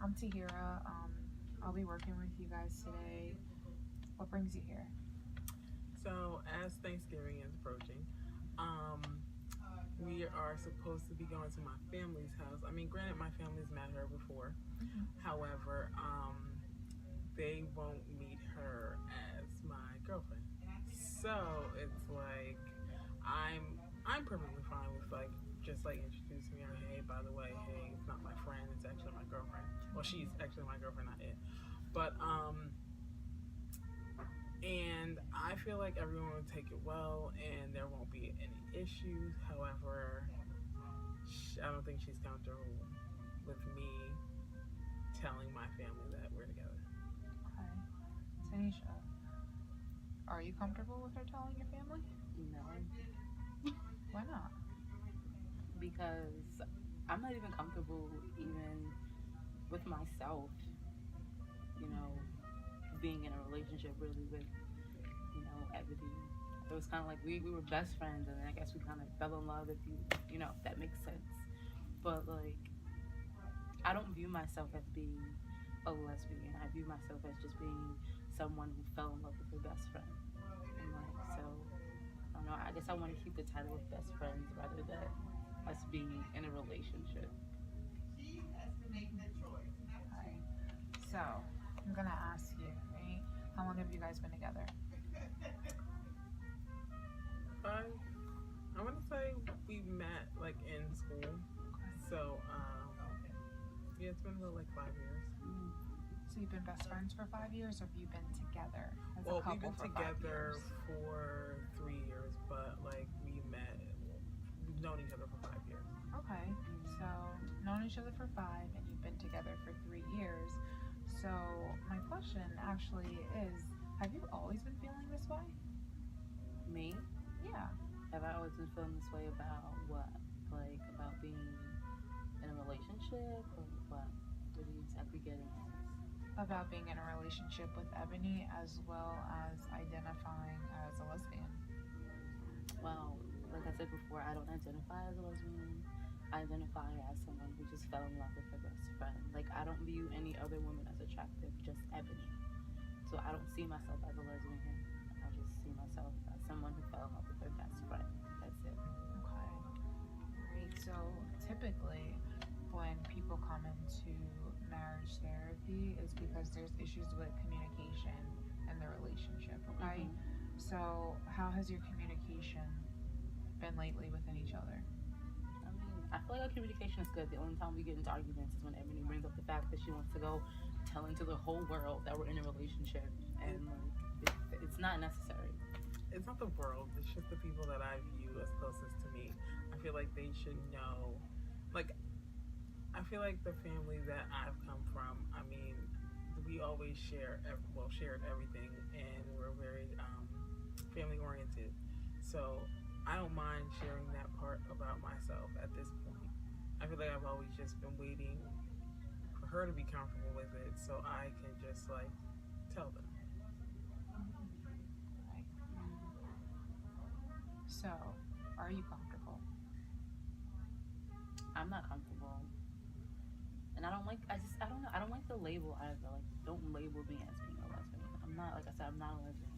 I'm Tahira. I'll be working with you guys today. What brings you here? So, as Thanksgiving is approaching, um, we are supposed to be going to my family's house. I mean, granted, my family's met her before. However, they won't meet her as my girlfriend. So it's like I'm perfectly fine with like just like introducing her. Hey, by the way, hey, it's not my friend. It's actually my girlfriend. Well, she's actually my girlfriend, not it. But and I feel like everyone would take it well, and there won't be any issues. However, I don't think she's comfortable with me telling my family that we're together. Okay. Tanisha, are you comfortable with her telling your family? No, Why not? because I'm not even comfortable even with myself, you know, being in a relationship really with, Ebony. It was kind of like we were best friends, and then I guess we kind of fell in love, if that makes sense. But, like, I don't view myself as being a lesbian. I view myself as just being someone who fell in love with her best friend. And, like, so, I don't know. I guess I want to keep the title of best friends rather than us being in a relationship. Okay. So, I'm gonna ask you, right? How long have you guys been together? I I want to say we met like in school. So yeah, it's been about like 5 years. Mm. So you've been best friends for 5 years, or have you been together as a Well, couple we've been for together 5 years? for 3 years, but like we've known each other for 5 years. Okay. So known each other for 5, and you've been together for 3 years. So my question actually is, have you always been feeling this way? Me? Yeah. Have I always been feeling this way about what? Like, about being in a relationship or what? What are you exactly getting at? About being in a relationship with Ebony, as well as identifying as a lesbian. Well, like I said before, I don't identify as a lesbian. I identify as someone who just fell in love with her best friend. Like, I don't view any other woman as attractive, just Ebony. So I don't see myself as a lesbian. I just see myself as someone who fell in love with her best friend. That's it. Okay. Right. So typically, when people come into marriage therapy, is because there's issues with communication in the relationship. Okay. Mm-hmm. So how has your communication been lately within each other? I mean, I feel like our communication is good. The only time we get into arguments is when Ebony brings up the fact that she wants to go telling to the whole world that we're in a relationship, and like it's not necessary. It's not the world, it's just the people that I view as closest to me. I feel like they should know. Like, I feel like the family that I've come from, I mean, we always shared everything, and we're very family oriented. So I don't mind sharing that part about myself at this point. I feel like I've always just been waiting for her to be comfortable with it so I can just like tell them. Right. So, are you comfortable? I'm not comfortable, and I don't like. I don't know. I don't like the label either. Like, don't label me as being a lesbian. I'm not. Like I said, I'm not a lesbian.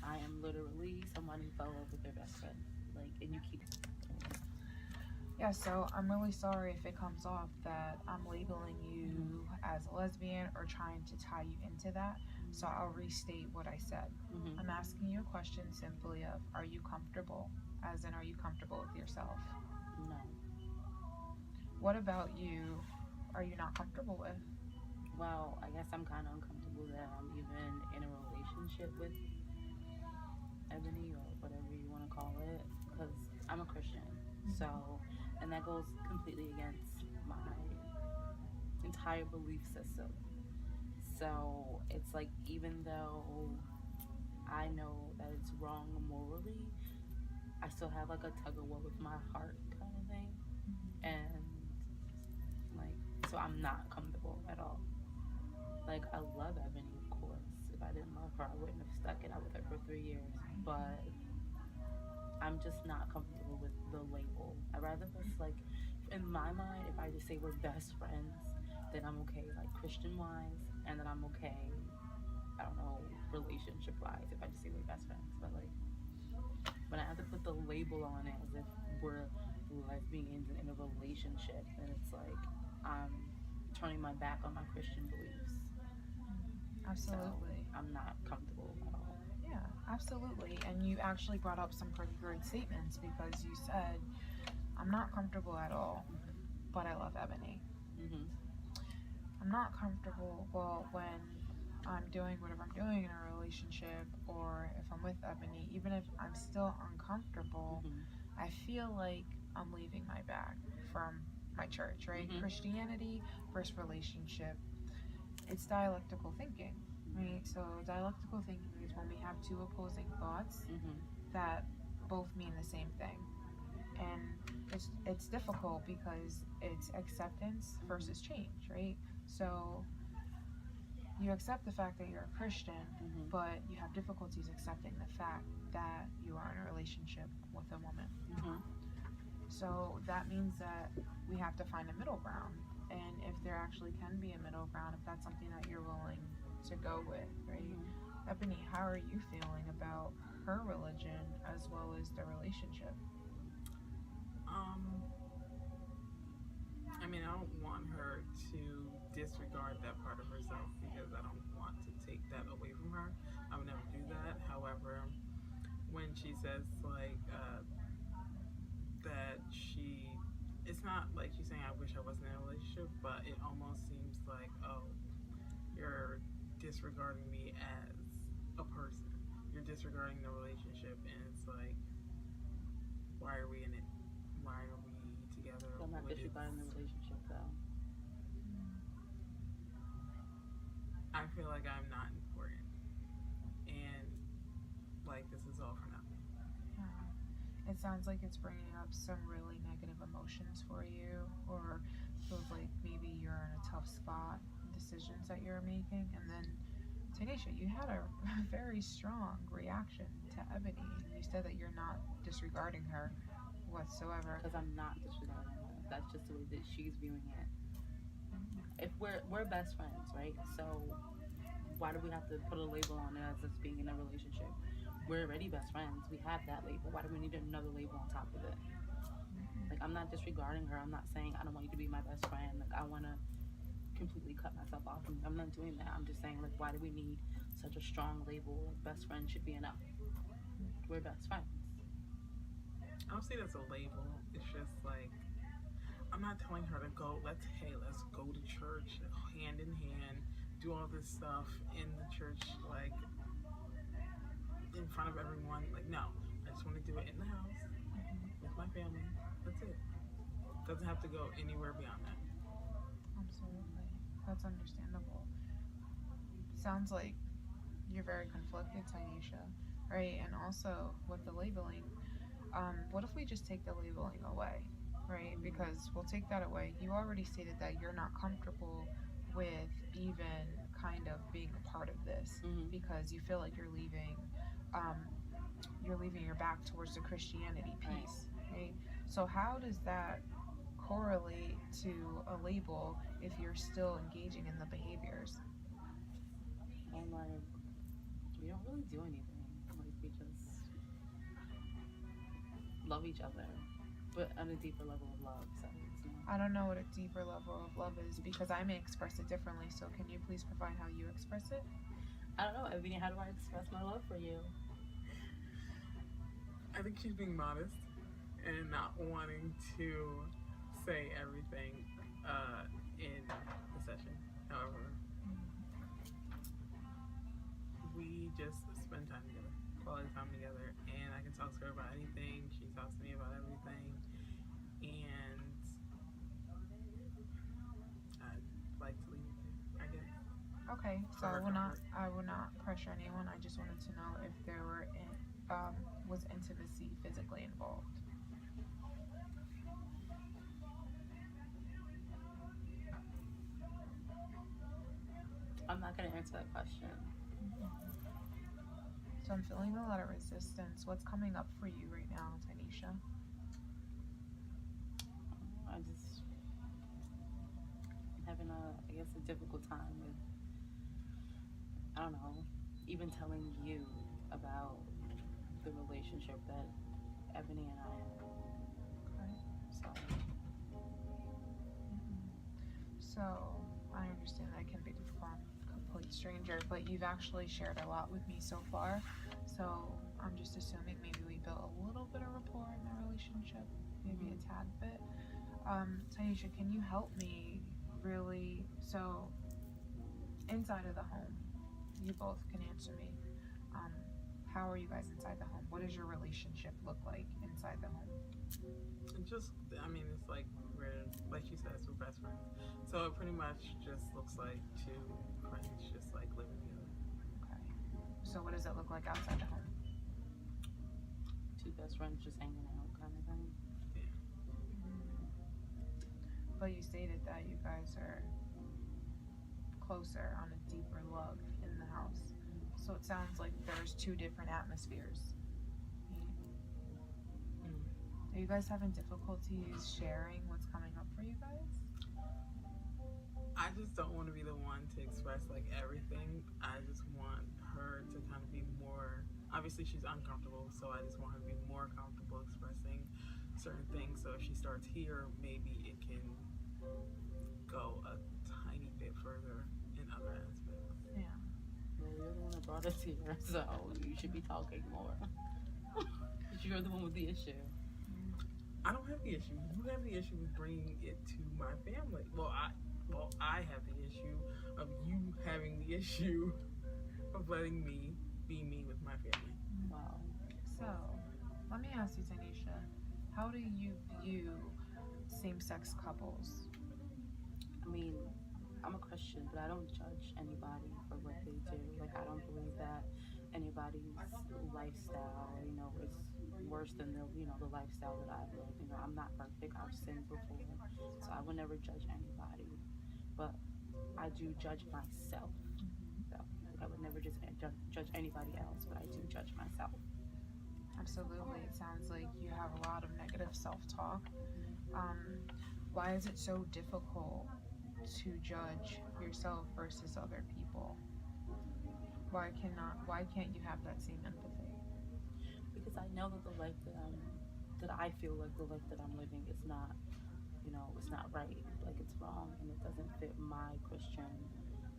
I am literally someone who fell in love with their best friend. Like, and you keep. Yeah, so I'm really sorry if it comes off that I'm labeling you as a lesbian or trying to tie you into that. So I'll restate what I said. Mm-hmm. I'm asking you a question simply of, are you comfortable? As in, are you comfortable with yourself? No. What about you are you not comfortable with? Well, I guess I'm kind of uncomfortable that I'm even in a relationship with Ebony or whatever you want to call it, because I'm a Christian. So, and that goes completely against my entire belief system. So it's like, even though I know that it's wrong morally, I still have like a tug of war with my heart kind of thing. And like, so I'm not comfortable at all. Like, I love Ebony, of course. If I didn't love her, I wouldn't have stuck it out with her for 3 years. But I'm just not comfortable with the label. I rather just, like, in my mind, if I just say we're best friends, then I'm okay, like Christian wise, and then I'm okay, I don't know, relationship wise, if I just say we're best friends. But like, when I have to put the label on it as if we're lesbians in a relationship, then it's like I'm turning my back on my Christian beliefs. Absolutely. So I'm not comfortable at all. Yeah, absolutely. And you actually brought up some pretty great statements because you said, I'm not comfortable at all, but I love Ebony. Mm-hmm. I'm not comfortable, well, when I'm doing whatever I'm doing in a relationship or if I'm with Ebony, even if I'm still uncomfortable, Mm-hmm. I feel like I'm leaving my back from my church, right? Mm-hmm. Christianity versus relationship. It's dialectical thinking, right? So dialectical thinking is when we have two opposing thoughts Mm-hmm. that both mean the same thing. And it's difficult because it's acceptance versus change, right? So you accept the fact that you're a Christian, Mm-hmm. but you have difficulties accepting the fact that you are in a relationship with a woman. Mm-hmm. So that means that we have to find a middle ground. And if there actually can be a middle ground, if that's something that you're willing to go with, right? Mm-hmm. Ebony, how are you feeling about her religion as well as the relationship? I mean, I don't want her to disregard that part of herself because I don't want to take that away from her. I would never do that. However, when she says like that it's not like she's saying I wish I wasn't in a relationship, but it almost seems like, oh, you're disregarding me as a person. You're disregarding the relationship, and it's like, why are we in it? Why are we together? I'm not disregarding the relationship though. I feel like I'm not important, and like this is all for nothing. It sounds like it's bringing up some really negative emotions for you, or feels like maybe you're in a tough spot, decisions that you're making. And then, Tanisha, you had a very strong reaction to Ebony. You said that you're not disregarding her whatsoever. Because I'm not disregarding her. That's just the way that she's viewing it. If we're best friends, right? So why do we have to put a label on it as us being in a relationship? We're already best friends. We have that label. Why do we need another label on top of it? Like, I'm not disregarding her. I'm not saying I don't want you to be my best friend. Like, I want to completely cut myself off. I'm not doing that. I'm just saying, like, why do we need such a strong label? Like, best friend should be enough. We're best friends. I don't see it as a label. It's just like, I'm not telling her to go, let's go to church hand in hand, do all this stuff in the church, like, in front of everyone. Like, no, I just want to do it in the house with my family. That's it. Doesn't have to go anywhere beyond that. Absolutely. That's understandable. Sounds like you're very conflicted, Tanisha, right? And also with the labeling, what if we just take the labeling away, right? Because we'll take that away. You already stated that you're not comfortable with even kind of being a part of this because you feel like you're leaving your back towards the Christianity piece, right? So how does that correlate to a label if you're still engaging in the behaviors? And like, we don't really do anything. Like, we just love each other, but on a deeper level of love. So it's not. I don't know what a deeper level of love is because I may express it differently. So can you please provide how you express it? I don't know, Ebony. How do I express my love for you? I think she's being modest and not wanting to say everything in the session. However, we just spend time together, quality time together, and I can talk to her about anything. She talks to me about everything, and I'd like to leave it there, I guess. Okay, so I will not pressure anyone. I just wanted to know if there was intimacy physically involved. I'm not gonna answer that question. So I'm feeling a lot of resistance. What's coming up for you right now, Tanisha? I'm having a, I a difficult time with, I don't know, even telling you about the relationship that Ebony and I have. Okay. So, So I understand that it can be difficult. I'm a complete stranger, but you've actually shared a lot with me so far. So I'm just assuming maybe we built a little bit of rapport in the relationship, maybe a tad bit. Tanisha, can you help me really? So inside of the home, you both can answer me. Um, how are you guys inside the home? What does your relationship look like inside the home? Just, I mean, it's like we're, like she says, we're best friends. So it pretty much just looks like two friends just like living together. Okay. So what does it look like outside the home? two best friends just hanging out, kind of thing. But you stated that you guys are closer on a deeper love in the house. So it sounds like there's two different atmospheres. Are you guys having difficulties sharing what's coming up for you guys? I just don't want to be the one to express like everything. I just want her to kind of be more, obviously she's uncomfortable, so I just want her to be more comfortable expressing certain things. So if she starts here, maybe it can go a tiny bit further in other aspects. Yeah. Well, you're the one that brought us here, so you should be talking more. You're the one with the issue. I don't have the issue. You have the issue with bringing it to my family. Well, I have the issue of you having the issue of letting me be me with my family. Wow. So, let me ask you, Tanisha, how do you view same-sex couples? I mean, I'm a Christian, but I don't judge anybody for what they do. Like, I don't believe that anybody's lifestyle, is worse than the lifestyle that I've lived. I'm not perfect. I've sinned before, so I would never judge anybody. But I do judge myself. So I would never just judge anybody else, but I do judge myself. Absolutely. It sounds like you have a lot of negative self-talk. Why is it so difficult to judge yourself versus other people? Why can't you have that same empathy? Because I know that the life that I feel like the life that I'm living is not, it's not right. Like, it's wrong, and it doesn't fit my Christian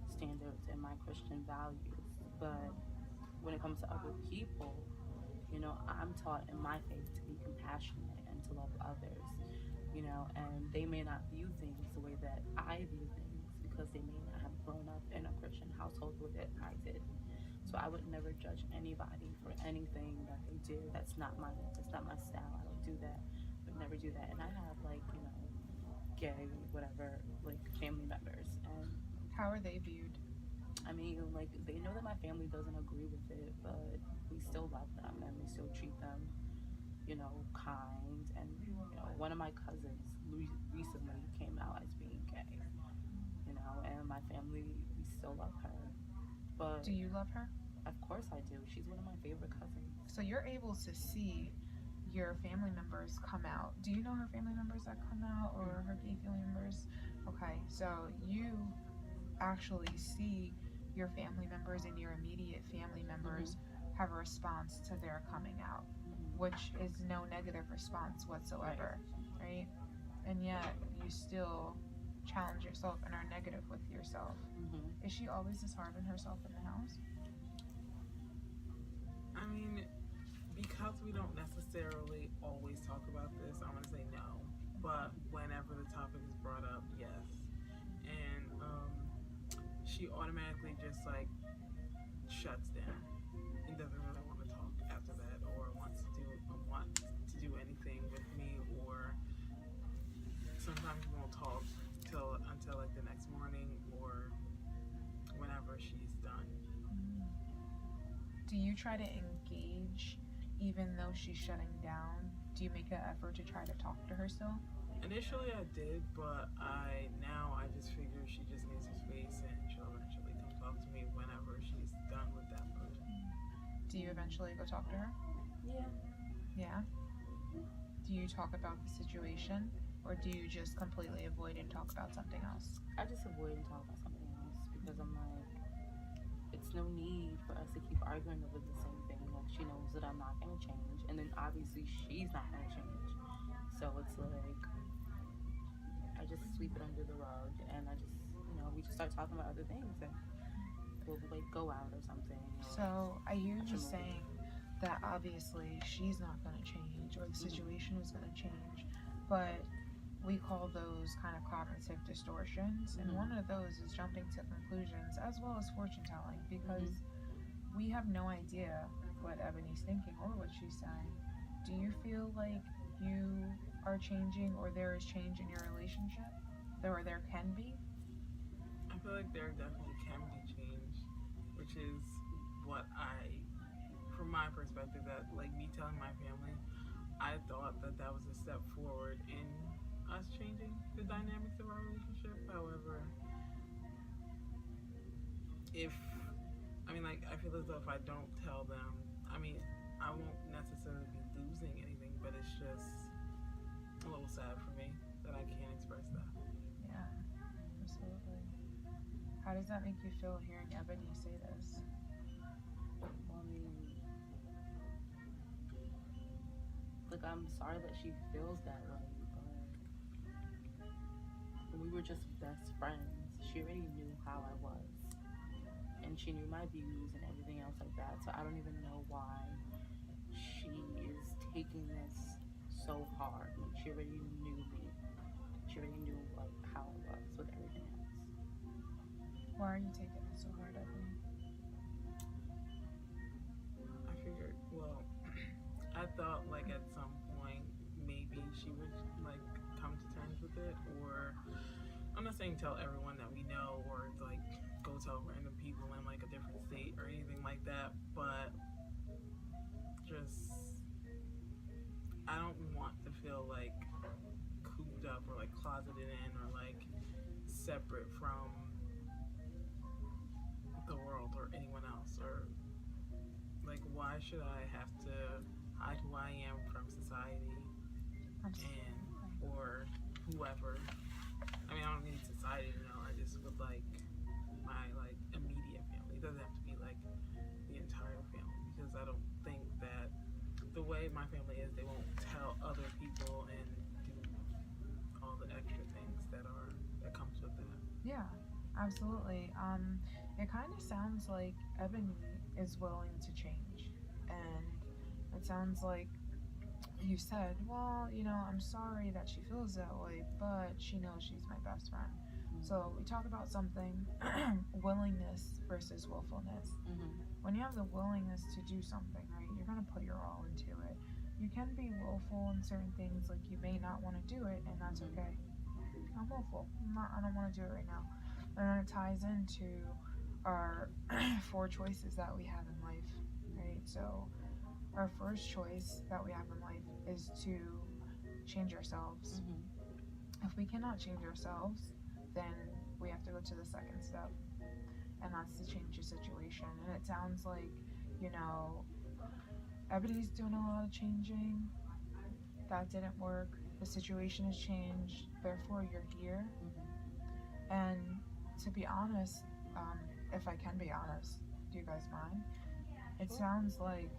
standards and my Christian values. But when it comes to other people, I'm taught in my faith to be compassionate and to love others, and they may not view things the way that I view things because they may not have grown up in a Christian household with it I did. So I would never judge anybody for anything that they do. That's not my style. I don't do that. I would never do that. And I have gay, whatever, family members. And How are they viewed? I mean, they know that my family doesn't agree with it, but we still love them and we still treat them, kind. And, one of my cousins recently came out as being gay, and my family, we still love her. But Do you love her? of course I do. She's one of my favorite cousins. So you're able to see your family members come out. Do you know her family members that come out or her gay family members? Okay, so you actually see your family members and your immediate family members have a response to their coming out, which is no negative response whatsoever, right? And yet you still challenge yourself and are negative with yourself. Is she always this hard on herself in the house? I mean, because we don't necessarily always talk about this, I'm gonna say no. But whenever the topic is brought up, yes. And she automatically just shuts down and doesn't really want to talk after that, or want to do anything with me, or sometimes won't talk until the next morning or whenever she's done. Do you try to engage even though she's shutting down? Do you make an effort to try to talk to her still? Initially I did, but now I just figure she just needs her space and she'll eventually come talk to me whenever she's done with that person. Do you eventually go talk to her? Yeah. Yeah? Do you talk about the situation, or do you just completely avoid and talk about something else? I just avoid and talk about something because I'm like, it's no need for us to keep arguing over the same thing. Like, she knows that I'm not gonna change, and then obviously she's not gonna change. So it's like, I just sweep it under the rug, and I just, we just start talking about other things, and we'll like go out or something. Or So I hear watch a you movie. saying that obviously she's not going to change or the situation is going to change, but we call those kind of cognitive distortions, and one of those is jumping to conclusions as well as fortune telling, because we have no idea what Ebony's thinking or what she's saying. Do you feel like you are changing or there is change in your relationship? Or there can be? I feel like there definitely can be change, which is what from my perspective, that like me telling my family, I thought that that was a step forward in us changing the dynamics of our relationship. However, I feel as though if I don't tell them, I won't necessarily be losing anything, but it's just a little sad for me that I can't express that. Yeah, absolutely. How does that make you feel hearing Ebony say this? Well, like, I'm sorry that she feels that way, but we were just best friends. She already knew how I was, and she knew my views and everything else like that. So I don't even know why she is taking this so hard. Like, she already knew me. She already knew like how I was with everything else. Why are you taking it so hard, Ebony? I figured, well, I thought like at some point maybe she would like come to terms with it, or I'm not saying tell everyone that we know, or like go tell random people in like a different state or anything like that, but just I don't want to feel like cooped up or like closeted in or like separate from the world or anyone else, or like why should I have to hide who I am from society and or whoever. I don't need society to know. I just would like my like immediate family. It doesn't have to be like the entire family, because I don't think that the way my family is, they won't tell other people and do all the extra things that comes with that. Yeah, absolutely. It kind of sounds like Ebony is willing to change, and it sounds like you said, well, I'm sorry that she feels that way, but she knows she's my best friend. So we talk about something, willingness versus willfulness. When you have the willingness to do something, right, you're going to put your all into it. You can be willful in certain things, like you may not want to do it, and that's okay. I'm willful. I don't want to do it right now. And then it ties into our 4 choices that we have in life, right? So our first choice that we have in life is to change ourselves. If we cannot change ourselves, then we have to go to the second step, and that's to change the situation. And it sounds like, Ebony's doing a lot of changing. That didn't work. The situation has changed, therefore you're here. And to be honest, if I can be honest, do you guys mind? It sounds like,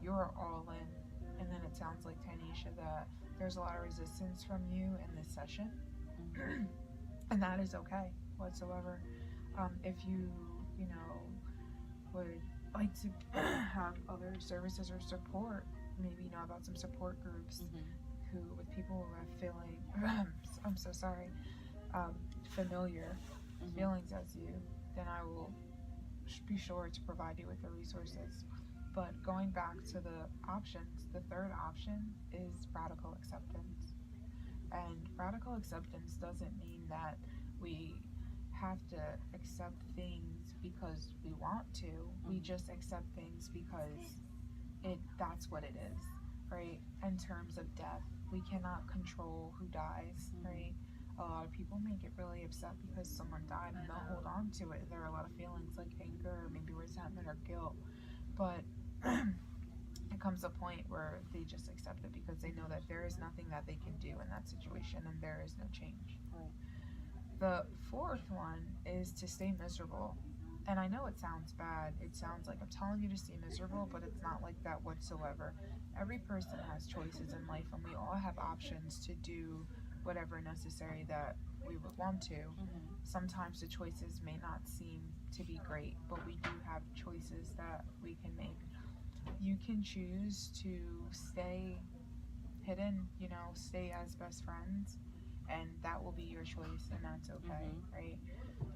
you're all in, and then it sounds like, Tanisha, that there's a lot of resistance from you in this session. And that is okay whatsoever. If you, would like to have other services or support, maybe know about some support groups with people who are feeling, I'm so sorry, familiar feelings as you, then I will be sure to provide you with the resources. But going back to the options, the third option is radical acceptance. And radical acceptance doesn't mean that we have to accept things because we want to. We just accept things because that's what it is, right? In terms of death, we cannot control who dies, right? A lot of people may get really upset because someone died and they'll hold on to it. There are a lot of feelings like anger, maybe resentment or guilt, but it comes a point where they just accept it because they know that there is nothing that they can do in that situation and there is no change. Right. The fourth one is to stay miserable. And I know it sounds bad. It sounds like I'm telling you to stay miserable, but it's not like that whatsoever. Every person has choices in life, and we all have options to do whatever necessary that we would want to. Sometimes the choices may not seem to be great, but we do have choices that we can make. You can choose to stay hidden, stay as best friends, and that will be your choice, and that's okay, right?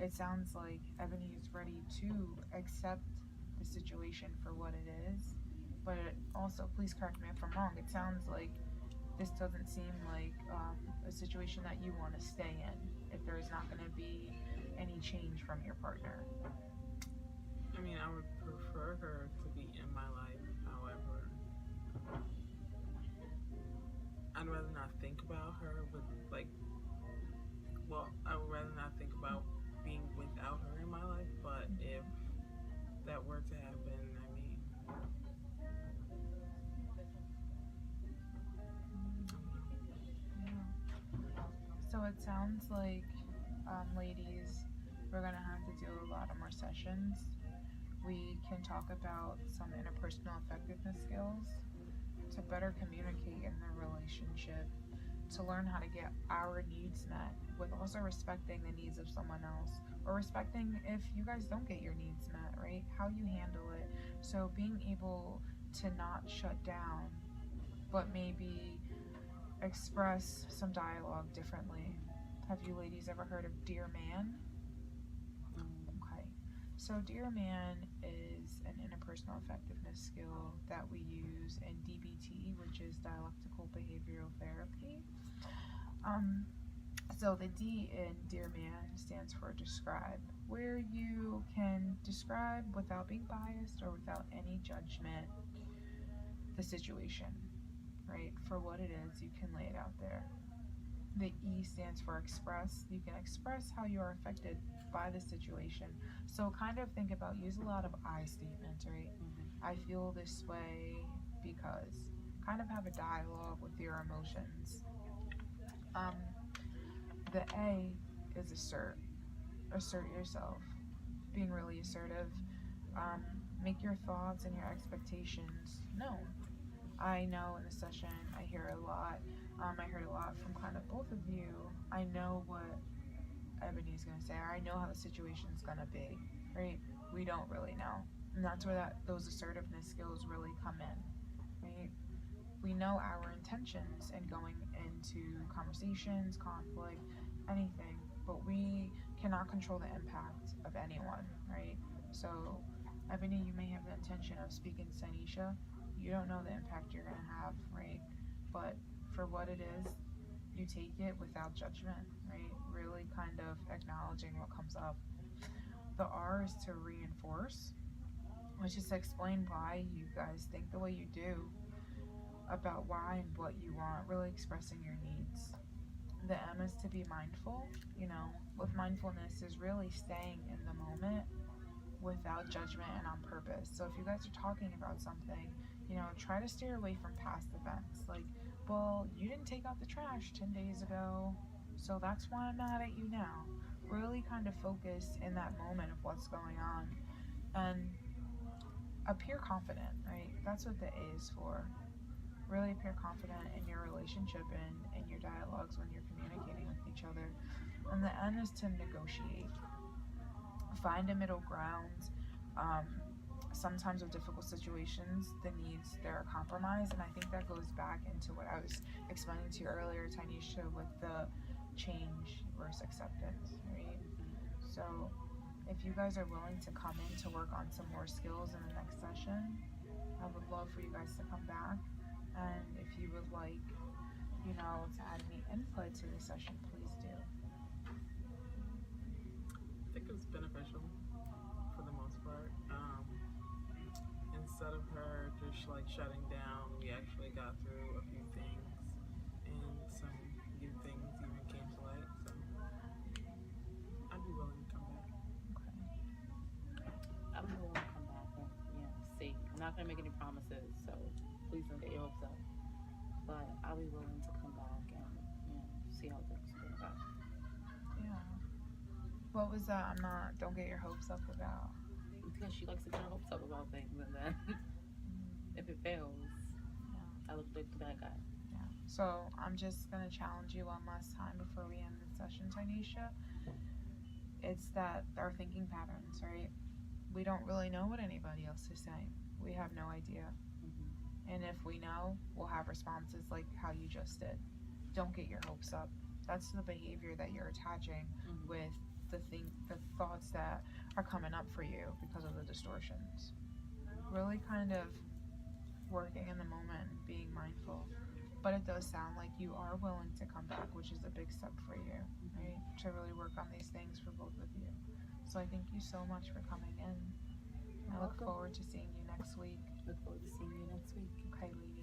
It sounds like Ebony is ready to accept the situation for what it is, but also, please correct me if I'm wrong, it sounds like this doesn't seem like a situation that you want to stay in if there's not going to be any change from your partner. I mean, I would prefer her to be in my life. However, I'd rather not think about her I would rather not think about being without her in my life, but if that were to happen, I mean, So it sounds like, ladies, we're going to have to do a lot of more sessions. We can talk about some interpersonal effectiveness skills to better communicate in the relationship, to learn how to get our needs met with also respecting the needs of someone else, or respecting if you guys don't get your needs met, right? How you handle it. So being able to not shut down, but maybe express some dialogue differently. Have you ladies ever heard of Dear Man? Okay. So Dear Man is an interpersonal effectiveness skill that we use in DBT, which is dialectical behavioral therapy. So the D in Dear Man stands for describe, where you can describe without being biased or without any judgment the situation, right? For what it is, you can lay it out there. The E stands for express. You can express how you are affected by the situation. So kind of think about, use a lot of I statements, right? I feel this way because. Kind of have a dialogue with your emotions. The A is assert. Assert yourself. Being really assertive. Make your thoughts and your expectations known. I know in the session I hear a lot. I heard a lot from kind of both of you. I know what Ebony's gonna say, or I know how the situation's gonna be, right? We don't really know, and that's where those assertiveness skills really come in, right? We know our intentions in going into conversations, conflict, anything, but we cannot control the impact of anyone, right? So, Ebony, you may have the intention of speaking to Tanisha. You don't know the impact you're gonna have, right? But for what it is, you take it without judgment, right? Really kind of acknowledging what comes up. The R is to reinforce, which is to explain why you guys think the way you do, about why and what you want, really expressing your needs. The M is to be mindful. With mindfulness is really staying in the moment without judgment and on purpose. So if you guys are talking about something, try to steer away from past events. Like, well, you didn't take out the trash 10 days ago, so that's why I'm mad at you now. Really kind of focus in that moment of what's going on and appear confident, right? That's what the A is for. Really appear confident in your relationship and in your dialogues when you're communicating with each other. And the N is to negotiate. Find a middle ground. Sometimes with difficult situations, the needs, they're a compromise, and I think that goes back into what I was explaining to you earlier, Tanisha, with the change versus acceptance, right? So if you guys are willing to come in to work on some more skills in the next session, I would love for you guys to come back. And if you would like, to add any input to this session, please do. I think it was beneficial for the most part. Instead of her just shutting down, we actually got through a few things, and some new things even came to light. So I'd be willing to come back. Okay. I'm willing to come back and see. I'm not gonna make any promises, so please don't get your hopes up. But I'll be willing to come back and see how things go about. Yeah. What was that? Don't get your hopes up about. Because she likes to get her hopes up about things, and then if it fails, I look like the bad guy. Yeah. So I'm just gonna challenge you one last time before we end the session, Tanisha. It's that our thinking patterns, right? We don't really know what anybody else is saying. We have no idea. And if we know, we'll have responses like how you just did. Don't get your hopes up. That's the behavior that you're attaching with the thoughts that are coming up for you because of the distortions. Really kind of working in the moment, being mindful. But it does sound like you are willing to come back, which is a big step for you, right? To really work on these things for both of you. So I thank you so much for coming in. I look forward to seeing you next week. Look forward to seeing you next week. Okay, Lee.